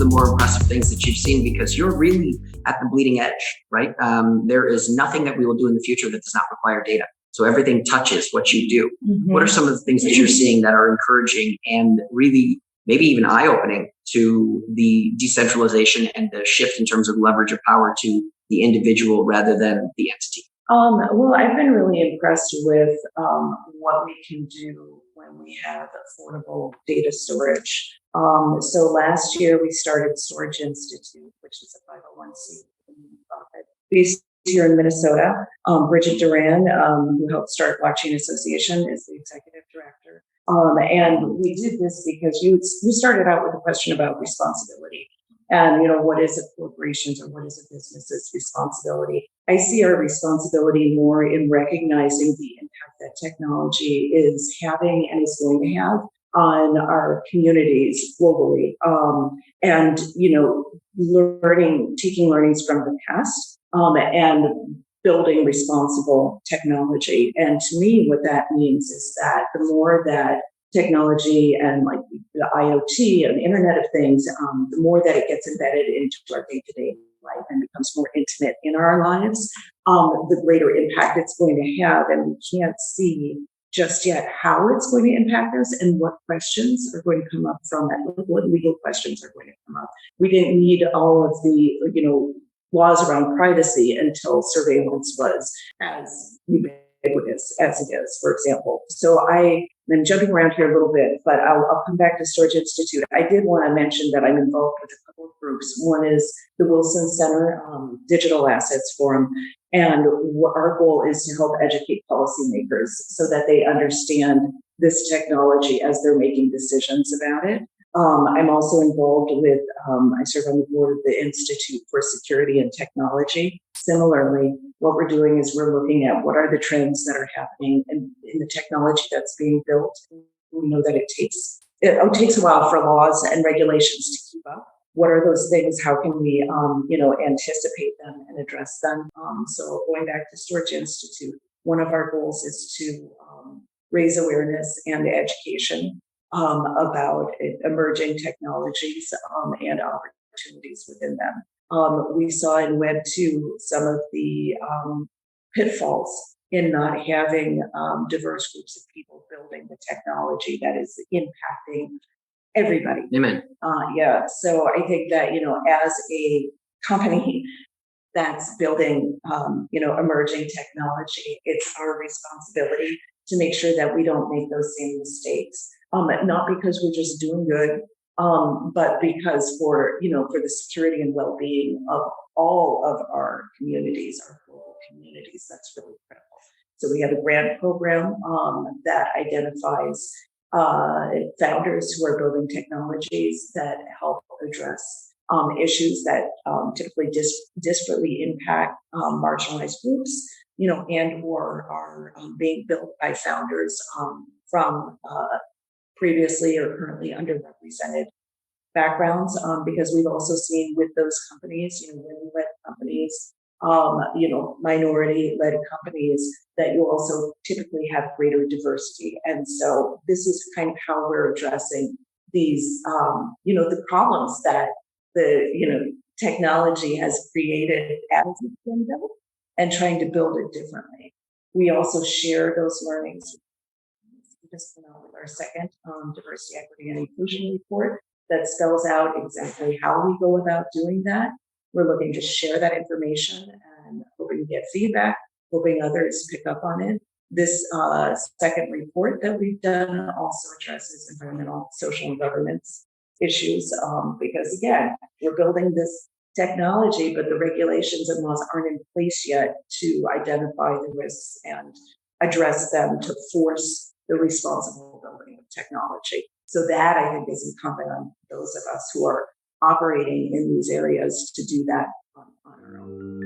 the more impressive things that you've seen? Because you're really at the bleeding edge, right? There is nothing that we will do in the future that does not require data. So everything touches what you do. Mm-hmm. What are some of the things that you're seeing that are encouraging and really maybe even eye-opening to the decentralization and the shift in terms of leverage of power to the individual rather than the entity? Well, I've been really impressed with what we can do when we have affordable data storage. So last year we started Storage Institute, which is a 501c nonprofit based here in Minnesota. Bridget Duran, who helped start Blockchain Association, is the executive director. And we did this because you started out with a question about responsibility. And, what is a corporation's or what is a business's responsibility? I see our responsibility more in recognizing the impact that technology is having and is going to have on our communities globally. And, taking learnings from the past and building responsible technology. And to me, what that means is that the more that technology and like the IoT and the Internet of Things, the more that it gets embedded into our day-to-day life and becomes more intimate in our lives, the greater impact it's going to have. And we can't see just yet how it's going to impact us and what questions are going to come up from it, what legal questions are going to come up. We didn't need all of the, laws around privacy until surveillance was as ubiquitous as it is, for example. So I'm jumping around here a little bit, but I'll come back to Storage Institute. I did want to mention that I'm involved with a couple of groups. One is the Wilson Center Digital Assets Forum, and our goal is to help educate policymakers so that they understand this technology as they're making decisions about it. I'm also involved with, I serve on the board of the Institute for Security and Technology. Similarly, what we're doing is we're looking at what are the trends that are happening in the technology that's being built. We know that it takes a while for laws and regulations to keep up. What are those things? How can we, anticipate them and address them? So going back to Storage Institute, one of our goals is to raise awareness and education about emerging technologies and opportunities within them. We saw in Web 2 some of the pitfalls in not having diverse groups of people building the technology that is impacting everybody. Amen. So I think that, as a company that's building, emerging technology, it's our responsibility to make sure that we don't make those same mistakes. Not because we're just doing good, but because for the security and well-being of all of our communities, our global communities, that's really critical. So we have a grant program that identifies founders who are building technologies that help address issues that typically disparately impact marginalized groups, and or are being built by founders from previously or currently underrepresented backgrounds, because we've also seen with those companies, women-led companies, minority-led companies, that you also typically have greater diversity. And so this is kind of how we're addressing these, the problems that the, technology has created as it's been built and trying to build it differently. We also share those learnings. Just with our second diversity, equity, and inclusion report that spells out exactly how we go about doing that. We're looking to share that information and hoping to get feedback, hoping others pick up on it. This second report that we've done also addresses environmental, social, and governance issues, because again, we're building this technology, but the regulations and laws aren't in place yet to identify the risks and address them to force the responsible building of technology. So that, I think, is incumbent on those of us who are operating in these areas to do that on our own.